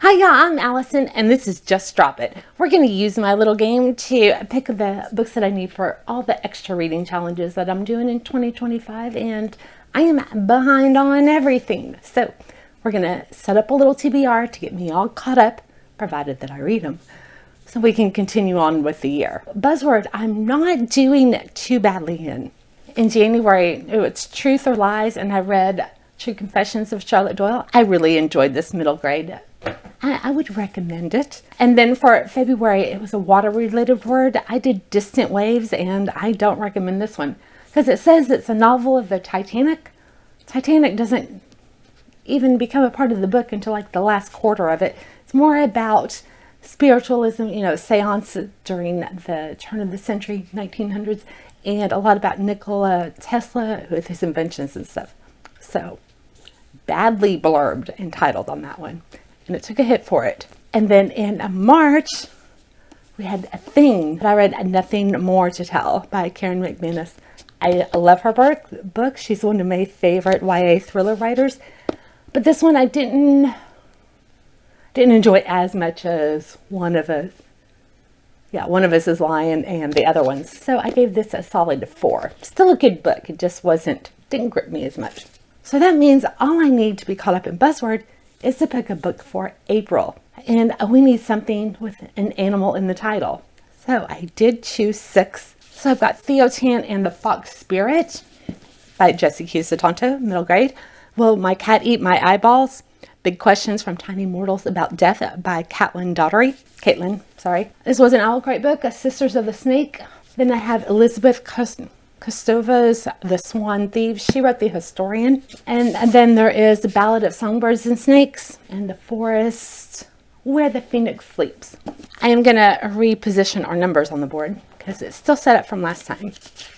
Hi y'all, I'm Allison and this is Just Drop It. We're going to use my little game to pick the books that I need for all the extra reading challenges that I'm doing in 2025, and I am behind on everything. So we're going to set up a little TBR to get me all caught up, provided that I read them, so we can continue on with the year. Buzzword, I'm not doing too badly in. In January, it's Truth or Lies, and I read True Confessions of Charlotte Doyle. I really enjoyed this middle grade. I would recommend it. And then for February, it was a water-related word. I did Distant Waves, and I don't recommend this one because it says it's a novel of the Titanic. Titanic doesn't even become a part of the book until like the last quarter of it. It's more about spiritualism, seance during the turn of the century, 1900s, and a lot about Nikola Tesla with his inventions and stuff. So badly blurbed entitled on that one. And it took a hit for it. And then in March, we had A Thing. I read Nothing More to Tell by Karen McManus. I love her book. She's one of my favorite YA thriller writers. But this one I didn't enjoy as much as One of Us. Yeah, One of Us is Lying and the other ones. So I gave this a solid 4. Still a good book. It just didn't grip me as much. So that means all I need to be caught up in Buzzword is to pick a book for April. And we need something with an animal in the title. So I did choose 6. So I've got Theotan and the Fox Spirit by Jessie Q. Sutanto, middle grade. Will My Cat Eat My Eyeballs? Big Questions from Tiny Mortals About Death by Caitlin Daughtery. This was an Owl Crate book, Sisters of the Snake. Then I have Elizabeth Kostova's The Swan Thieves. She wrote The Historian. And then there is The Ballad of Songbirds and Snakes and The Forest Where the Phoenix Sleeps. I am going to reposition our numbers on the board because it's still set up from last time.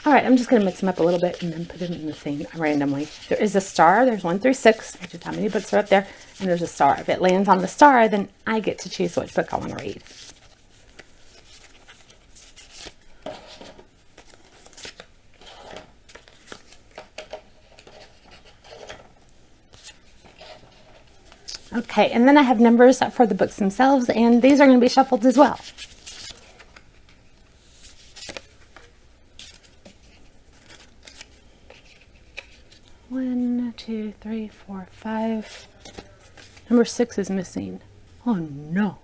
All right, I'm just going to mix them up a little bit and then put them in the thing randomly. There is a star. There's 1 through 6, which is how many books are up there. And there's a star. If it lands on the star, then I get to choose which book I want to read. Okay, and then I have numbers for the books themselves, and these are going to be shuffled as well. One, 2, 3, 4, 5. Number 6 is missing. Oh no.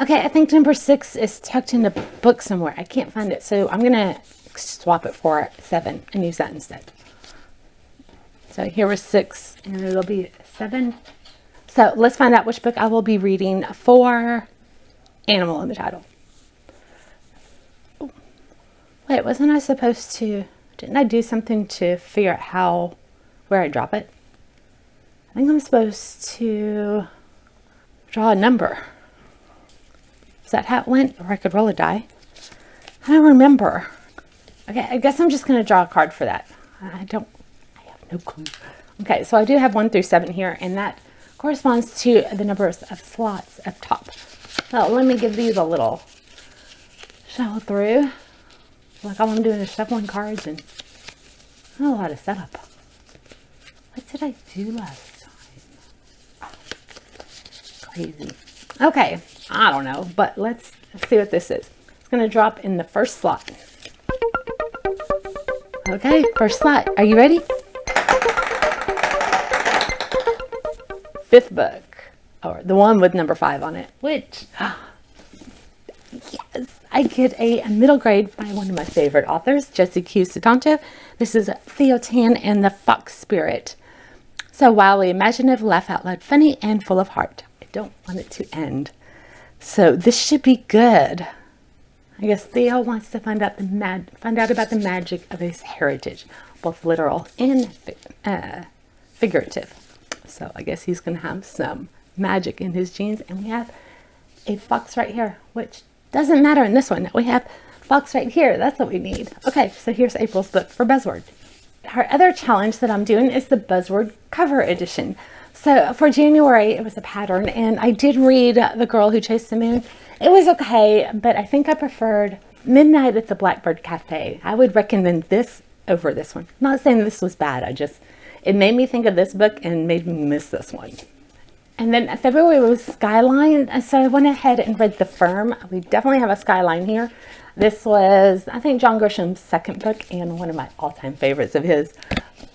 Okay, I think number 6 is tucked in a book somewhere. I can't find it, so I'm going to swap it for 7 and use that instead. So here was 6, and it'll be 7. So let's find out which book I will be reading for Animal in the title. Wait, wasn't I supposed to... Didn't I do something to figure out where I drop it? I think I'm supposed to draw a number. Is that how it went? Or I could roll a die. I don't remember. Okay, I guess I'm just going to draw a card for that. I have no clue. Okay, so I do have 1 through 7 here, and that corresponds to the numbers of slots up top. So let me give these a little shuffle through. Like all I'm doing is shuffling cards and not a lot of setup. What did I do last time? Crazy. Okay, I don't know, but let's see what this is. It's going to drop in the first slot. Okay, first slot. Are you ready? 5th book, or the one with number 5 on it, which, yes, I get a middle grade by one of my favorite authors, Jessie Q. Sutanto. This is Theotan and the Fox Spirit. So wildly imaginative, laugh out loud, funny, and full of heart. I don't want it to end. So this should be good. I guess Theo wants to find out about the magic of his heritage, both literal and figurative. So I guess he's going to have some magic in his genes. And we have a fox right here, which doesn't matter in this one. We have fox right here. That's what we need. Okay, so here's April's book for Buzzword. Our other challenge that I'm doing is the Buzzword Cover Edition. So for January, it was a pattern, and I did read The Girl Who Chased the Moon. It was okay, but I think I preferred Midnight at the Blackbird Cafe. I would recommend this over this one. I'm not saying this was bad. It made me think of this book and made me miss this one. And then February was Skyline, so I went ahead and read The Firm. We definitely have a Skyline here. This was, I think, John Grisham's second book and one of my all-time favorites of his.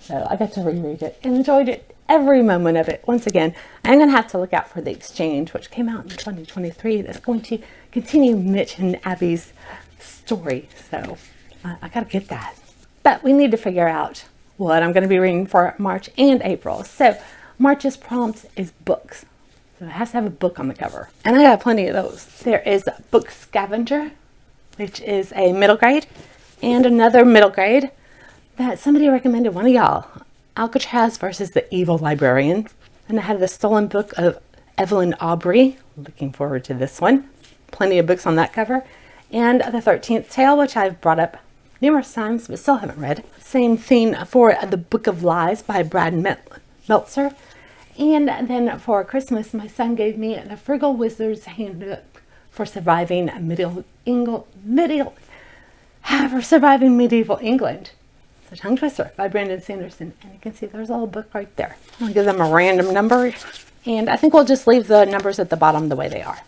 So I got to reread it and enjoyed it, every moment of it. Once again, I'm going to have to look out for The Exchange, which came out in 2023. That's going to continue Mitch and Abby's story. So I got to get that. But we need to figure out what I'm going to be reading for March and April. So March's prompt is books. So it has to have a book on the cover. And I got plenty of those. There is Book Scavenger, which is a middle grade, and another middle grade that somebody recommended, one of y'all, Alcatraz versus the Evil Librarian. And I have the Stolen Book of Evelyn Aubrey. Looking forward to this one. Plenty of books on that cover. And The 13th Tale, which I've brought up numerous times, but still haven't read. Same theme for The Book of Lies by Brad Meltzer. And then for Christmas, my son gave me The Frugal Wizard's Handbook for Surviving Medieval England. It's a tongue twister by Brandon Sanderson. And you can see there's a little book right there. I'll give them a random number. And I think we'll just leave the numbers at the bottom the way they are.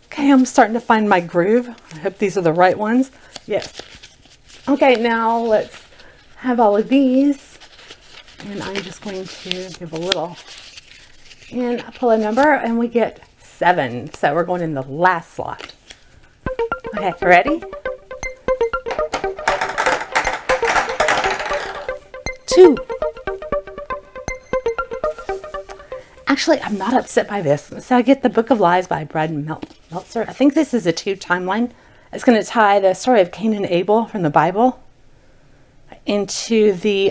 Okay, I'm starting to find my groove. I hope these are the right ones. Yes. Okay, now let's have all of these. And I'm just going to give a little and pull a number, and we get 7. So we're going in the last slot. Okay, ready? 2. Actually, I'm not upset by this. So I get The Book of Lies by Brad Meltzer. I think this is a 2 timeline. It's going to tie the story of Cain and Abel from the Bible into the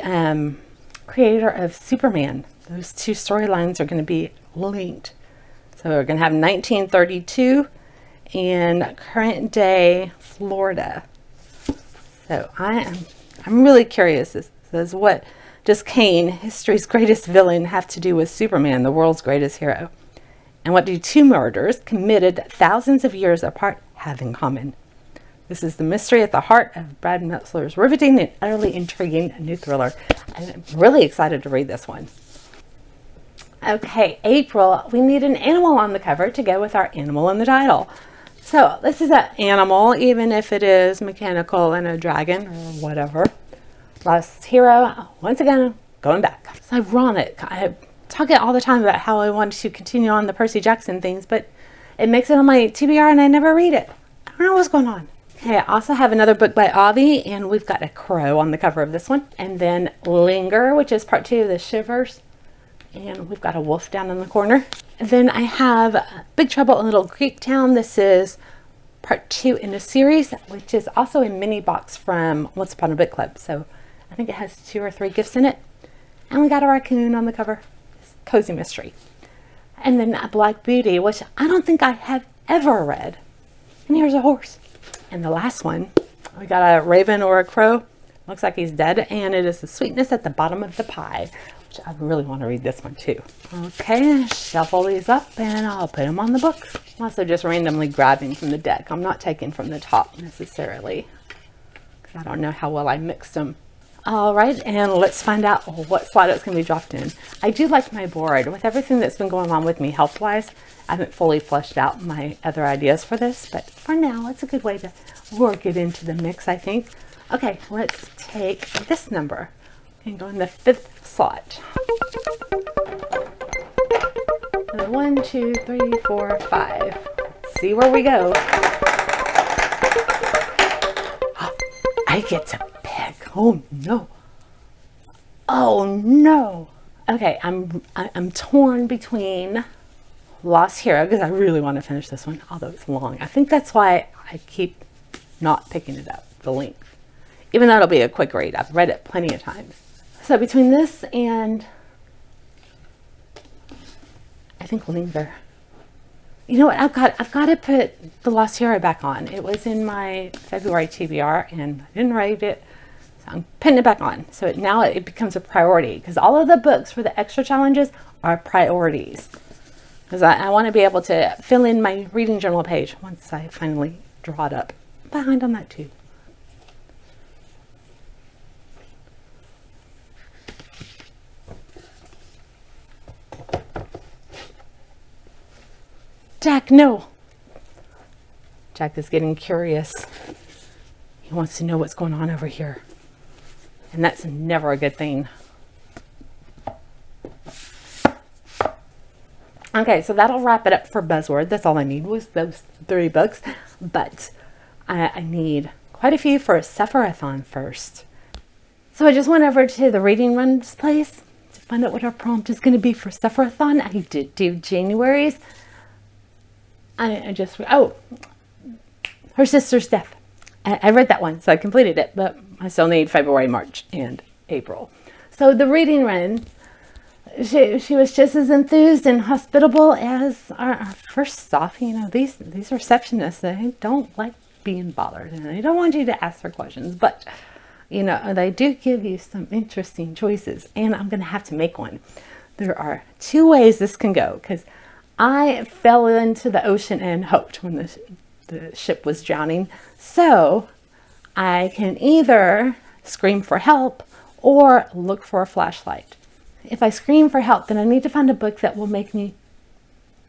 creator of Superman. Those 2 storylines are going to be linked. So we're going to have 1932 and current day Florida. So I'm really curious. This says, what does Cain, history's greatest villain, have to do with Superman, the world's greatest hero? And what do 2 murders committed thousands of years apart have in common? This is the mystery at the heart of Brad Meltzer's riveting and utterly intriguing new thriller. I'm really excited to read this one. Okay, April, we need an animal on the cover to go with our animal in the title. So this is an animal, even if it is mechanical and a dragon or whatever. Lost hero, once again, going back. It's ironic. I talk all the time about how I want to continue on the Percy Jackson things, but it makes it on my TBR and I never read it. I don't know what's going on. Okay, I also have another book by Avi, and we've got a crow on the cover of this one. And then Linger, which is part 2 of the Shivers. And we've got a wolf down in the corner. And then I have Big Trouble in Little Creek Town. This is part 2 in a series, which is also a mini box from Once Upon a Book Club. So I think it has 2 or 3 gifts in it. And we got a raccoon on the cover. It's cozy mystery. And then Black Beauty, which I don't think I have ever read. And here's a horse. And the last one, we got a raven or a crow. Looks like he's dead. And it is The Sweetness at the Bottom of the Pie, which I really want to read this one too. Okay, shuffle these up and I'll put them on the books. I'm also just randomly grabbing from the deck. I'm not taking from the top necessarily, because I don't know how well I mixed them. All right, and let's find out what slot it's going to be dropped in. I do like my board. With everything that's been going on with me health-wise, I haven't fully fleshed out my other ideas for this, but for now, it's a good way to work it into the mix, I think. Okay, let's take this number and go in the 5th slot. 1, 2, 3, 4, 5. Let's see where we go. I get to pick. Oh no. Oh no. Okay, I'm torn between Lost Hero, because I really want to finish this one, although it's long. I think that's why I keep not picking it up, the length. Even though it'll be a quick read. I've read it plenty of times. So between this and I think Linger. You know what? I've got to put The Lost Hero back on. It was in my February TBR and I didn't write it. So I'm putting it back on. So now it becomes a priority, because all of the books for the extra challenges are priorities. Because I want to be able to fill in my reading journal page once I finally draw it up. I'm behind on that too. Jack, no. Jack is getting curious. He wants to know what's going on over here. And that's never a good thing. Okay, so that'll wrap it up for Buzzword. That's all I need was those 3 books. But I need quite a few for a Sufferathon first. So I just went over to the reading runs place to find out what our prompt is going to be for Sufferathon. I did do January's. Oh, her sister's death. I read that one, so I completed it, but I still need February, March, and April. So the reading run, she was just as enthused and hospitable as our first stop. You know, these receptionists, they don't like being bothered, and they don't want you to ask her questions, but you know, they do give you some interesting choices, and I'm going to have to make one. There are 2 ways this can go, because I fell into the ocean and hoped when the ship was drowning. So I can either scream for help or look for a flashlight. If I scream for help, then I need to find a book that will make me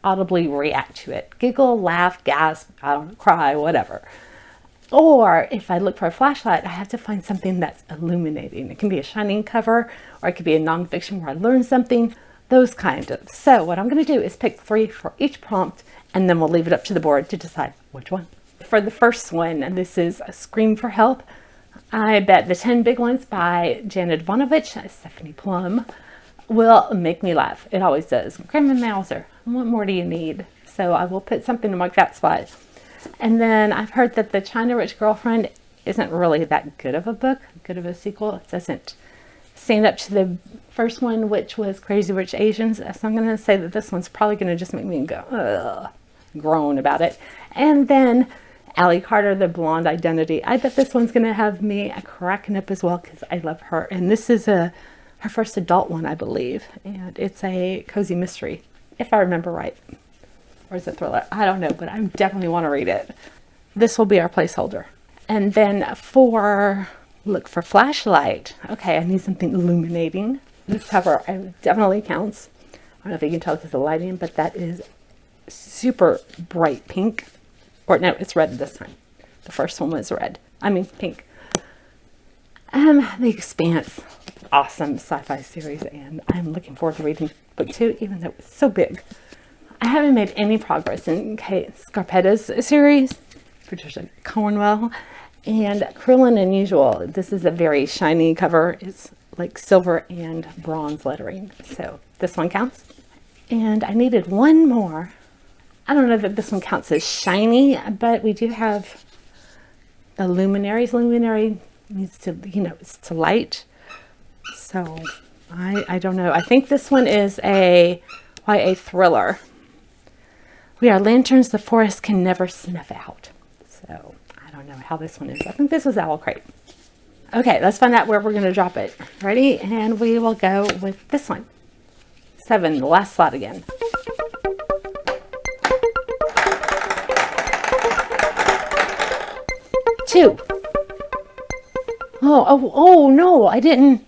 audibly react to it. Giggle, laugh, gasp, I don't know, cry, whatever. Or if I look for a flashlight, I have to find something that's illuminating. It can be a shining cover, or it could be a nonfiction where I learn something, those kind of. So what I'm going to do is pick 3 for each prompt, and then we'll leave it up to the board to decide which one. For the first one, and this is a Scream for Help, I bet the 10 Big Ones by Janet Ivanovich, Stephanie Plum, will make me laugh. It always does. Grandma Mouser, what more do you need? So I will put something to mark that spot. And then I've heard that the China Rich Girlfriend isn't really that good of a book, good of a sequel. It doesn't stand up to the first one, which was Crazy Rich Asians. So I'm going to say that this one's probably going to just make me go, ugh, groan about it. And then Allie Carter, The Blonde Identity. I bet this one's going to have me cracking up as well because I love her. And this is her first adult one, I believe. And it's a cozy mystery, if I remember right. Or is it thriller? I don't know, but I definitely want to read it. This will be our placeholder. And then for look for flashlight. Okay, I need something illuminating. This cover definitely counts. I don't know if you can tell because of the lighting, but that is super bright pink. Or no, it's red this time. The first one was red. I mean pink. The Expanse. Awesome sci-fi series, and I'm looking forward to reading book 2, even though it's so big. I haven't made any progress in Kate Scarpetta's series, Patricia Cornwell, and Cruel and Unusual. This is a very shiny cover. It's like silver and bronze lettering, so this one counts. And I needed one more. I don't know that this one counts as shiny, but we do have the Luminaries. Luminary needs to, you know, it's to light. So I don't know. I think this one is a YA thriller. We are lanterns the forest can never snuff out. So I don't know how this one is. I think this was Owl Crate. Okay, let's find out where we're going to drop it. Ready? And we will go with this one. 7, the last slot again. Two. Oh no, I didn't.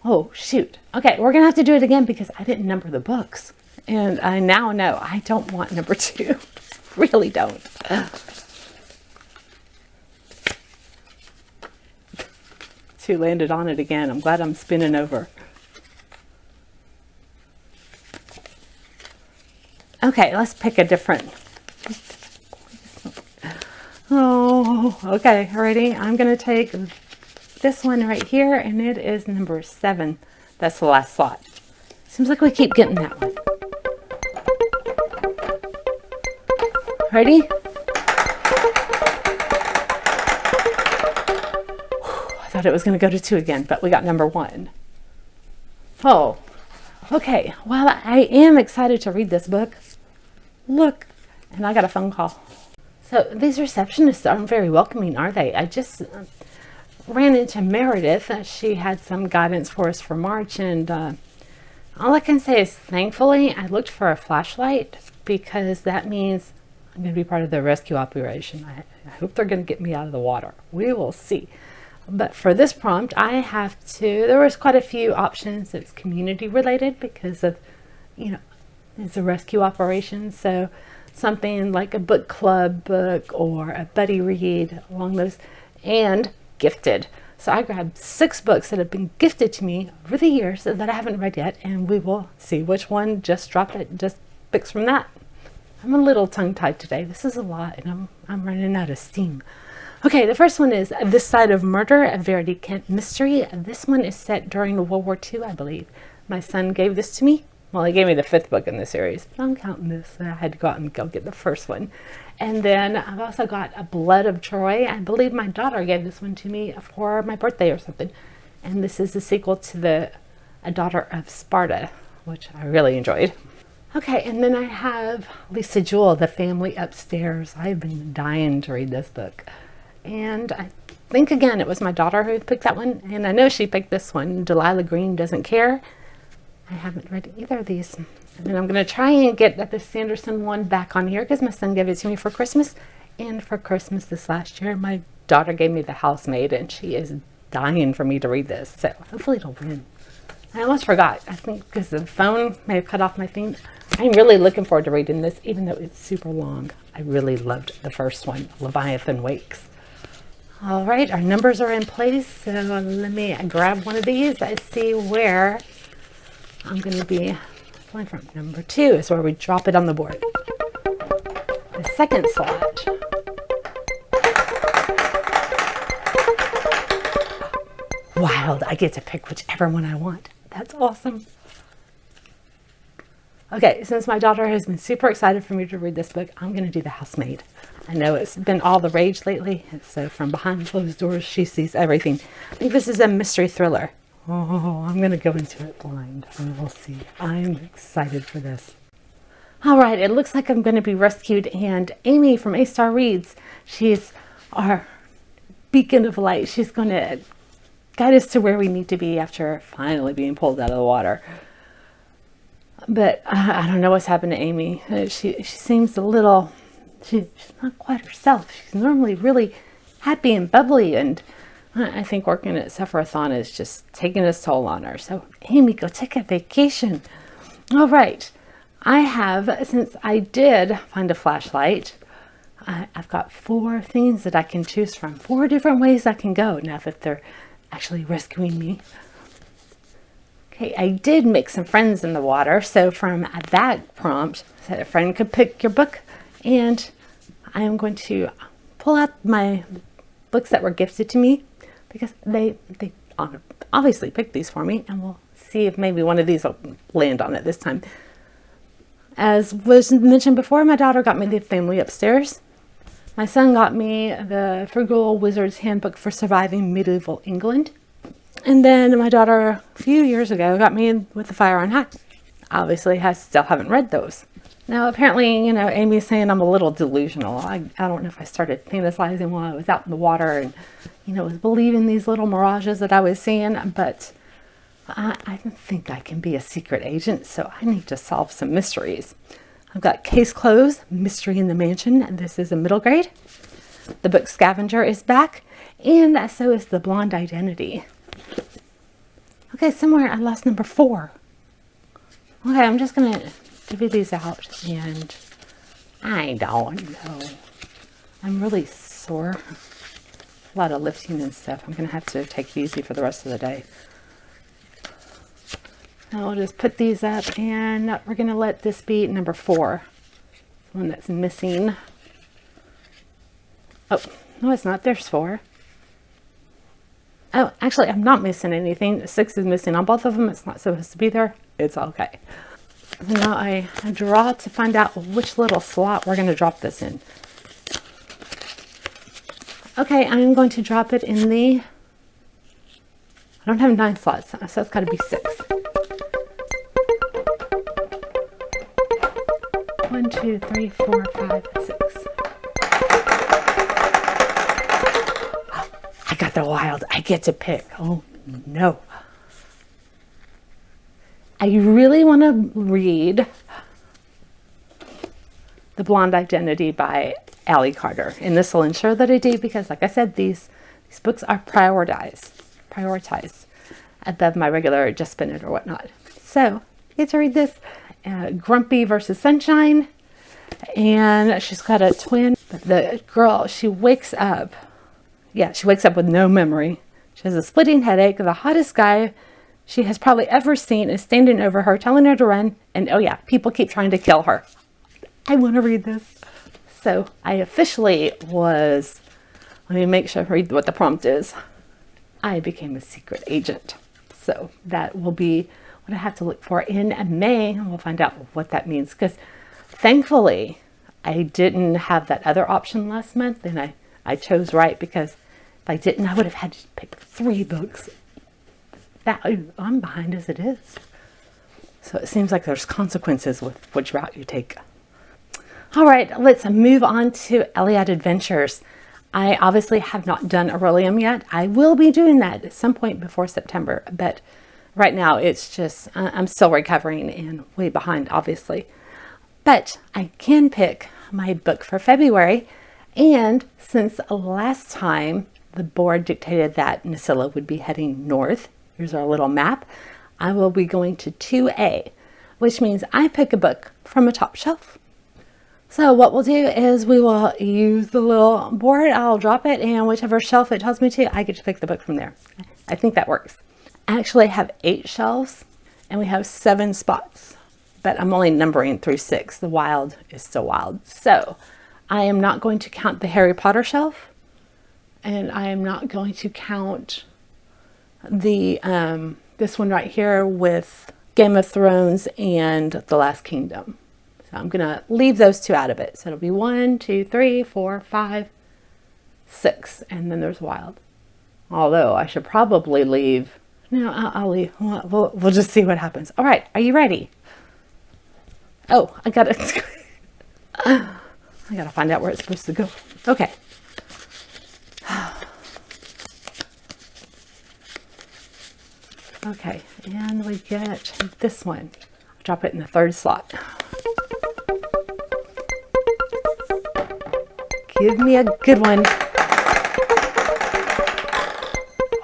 Oh, shoot. Okay, we're going to have to do it again because I didn't number the books. And I now know I don't want number 2. Really don't. 2 landed on it again. I'm glad I'm spinning over. Okay, let's pick a different. Oh, okay, ready? I'm going to take this one right here, and it is number 7. That's the last slot. Seems like we keep getting that one. Ready? I thought it was going to go to 2 again, but we got number 1. Oh, okay. Well, I am excited to read this book. Look, and I got a phone call. So these receptionists aren't very welcoming, are they? I just ran into Meredith. She had some guidance for us for March, and all I can say is thankfully I looked for a flashlight because that means I'm going to be part of the rescue operation. I hope they're going to get me out of the water. We will see. But for this prompt, I have to, there was quite a few options. It's community related because of, you know, it's a rescue operation. So something like a book club book or a buddy read along those, and gifted. So I grabbed 6 books that have been gifted to me over the years that I haven't read yet, and we will see which one just picks from that. I'm a little tongue-tied today. This is a lot, and I'm running out of steam. Okay, the first one is This Side of Murder, a Verity Kent mystery. This one is set during World War II, I believe. My son gave this to me. Well, he gave me the 5th book in the series, but I'm counting this. I had to go out and go get the first one. And then I've also got A Blood of Troy. I believe my daughter gave this one to me for my birthday or something. And this is the sequel to A Daughter of Sparta, which I really enjoyed. Okay, and then I have Lisa Jewell, The Family Upstairs. I've been dying to read this book. And I think, again, it was my daughter who picked that one. And I know she picked this one, Delilah Green Doesn't Care. I haven't read either of these. And then I'm going to try and get the Sanderson one back on here because my son gave it to me for Christmas. And for Christmas this last year, my daughter gave me The Housemaid, and she is dying for me to read this. So hopefully it'll win. I almost forgot. I think because the phone may have cut off my thing. I'm really looking forward to reading this, even though it's super long. I really loved the first one, Leviathan Wakes. All right, our numbers are in place. So let me grab one of these. I see where I'm going to be pulling from. Number 2 is where we drop it on the board. The second slot. Wild, I get to pick whichever one I want. That's awesome. Okay, since my daughter has been super excited for me to read this book, I'm going to do The Housemaid. I know it's been all the rage lately, so from behind closed doors, she sees everything. I think this is a mystery thriller. Oh, I'm going to go into it blind. We'll see. I'm excited for this. All right, it looks like I'm going to be rescued, and Amy from A-Star Reads, she's our beacon of light. She's going to guide us to where we need to be after finally being pulled out of the water. But I don't know what's happened to Amy. She seems a little, she's not quite herself. She's normally really happy and bubbly, and I think working at Sufferathon is just taking its toll on her. So Amy, go take a vacation. All right. I have, since I did find a flashlight, I've got 4 things that I can choose from. 4 different ways I can go now that they're actually rescuing me. Okay, I did make some friends in the water. So from that prompt, that a friend could pick your book, and I am going to pull out my books that were gifted to me because they obviously picked these for me, and we'll see if maybe one of these will land on it this time. As was mentioned before, my daughter got me The Family Upstairs. My son got me the Frugal Wizard's Handbook for Surviving Medieval England. And then my daughter, a few years ago, got me with The Fire on High. Obviously, I still haven't read those. Now, apparently, Amy's saying I'm a little delusional. I don't know if I started fantasizing while I was out in the water and, was believing these little mirages that I was seeing. But I think I can be a secret agent, so I need to solve some mysteries. I've got Case Closed, Mystery in the Mansion, and this is a middle grade. The book Scavenger is back, and so is The Blonde Identity. Okay, somewhere I lost number 4. Okay, I'm just going to divvy these out, and I don't know. I'm really sore. A lot of lifting and stuff. I'm going to have to take it easy for the rest of the day. I'll just put these up, and we're going to let this be number 4. One that's missing. Oh, no, it's not. There's 4. Oh, actually, I'm not missing anything. 6 is missing on both of them. It's not supposed to be there. It's okay. So now I draw to find out which little slot we're going to drop this in. Okay, I'm going to drop it in the... I don't have 9 slots, so it's got to be 6. 1, 2, 3, 4, 5, 6. I got the wild. I get to pick. Oh, no. I really want to read The Blonde Identity by Allie Carter. And this will ensure that I do because, like I said, these books are prioritized above my regular Just Spin It or whatnot. So, I get to read this. Grumpy versus Sunshine. and she's got a twin. But the girl, she wakes up. Yeah, she wakes up with no memory. She has a splitting headache. The hottest guy she has probably ever seen is standing over her, telling her to run. And oh yeah, people keep trying to kill her. I want to read this. So I officially was, let me make sure I read what the prompt is. I became a secret agent. So that will be what I have to look for in May. And we'll find out what that means. Because thankfully, I didn't have that other option last month. And I chose right, because if I didn't, I would have had to pick 3 books. I'm behind as it is. So it seems like there's consequences with which route you take. All right, let's move on to Aeldia Adventures. I obviously have not done Aurelium yet. I will be doing that at some point before September, but right now it's just, I'm still recovering and way behind, obviously. But I can pick my book for February, and since last time the board dictated that Nasilla would be heading north, here's our little map, I will be going to 2A, which means I pick a book from a top shelf. So what we'll do is we will use the little board, I'll drop it, and whichever shelf it tells me to, I get to pick the book from there. I think that works. I actually have 8 shelves, and we have 7 spots, but I'm only numbering through 6. The wild is still wild. So I am not going to count the Harry Potter shelf, and I am not going to count the this one right here with Game of Thrones and The Last Kingdom. So I'm going to leave those 2 out of it. So it'll be 1, 2, 3, 4, 5, 6, and then there's wild. Although I should probably leave. No, I'll leave. We'll just see what happens. All right, are you ready? Oh, I got it. I got to find out where it's supposed to go. Okay. Okay, and we get this one. I'll drop it in the 3rd slot. Give me a good one.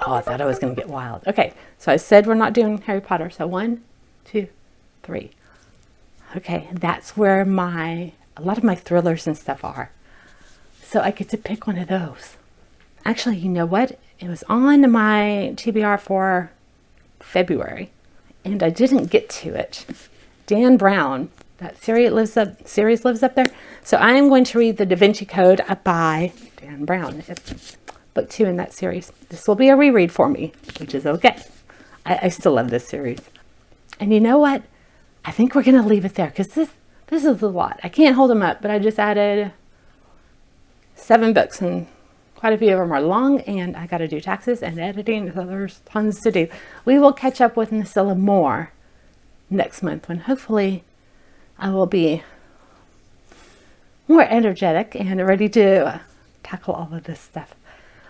Oh, I thought I was going to get wild. Okay, so I said we're not doing Harry Potter. So 1, 2, 3. Okay, that's where a lot of my thrillers and stuff are. So I get to pick one of those. Actually, you know what? It was on my TBR for February, and I didn't get to it. Dan Brown, that series lives up there. So I am going to read the Da Vinci Code by Dan Brown. It's book 2 in that series. This will be a reread for me, which is okay. I still love this series. And you know what? I think we're going to leave it there, because this is a lot. I can't hold them up, but I just added 7 books, and quite a few of them are long, and I got to do taxes and editing, so there's tons to do. We will catch up with Nasilla more next month, when hopefully I will be more energetic and ready to tackle all of this stuff.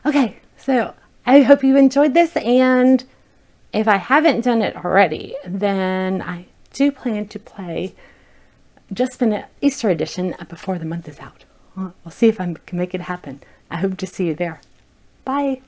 Okay, so I hope you enjoyed this, and if I haven't done it already, then I do plan to play Just an Easter edition before the month is out. We'll see if I can make it happen. I hope to see you there. Bye.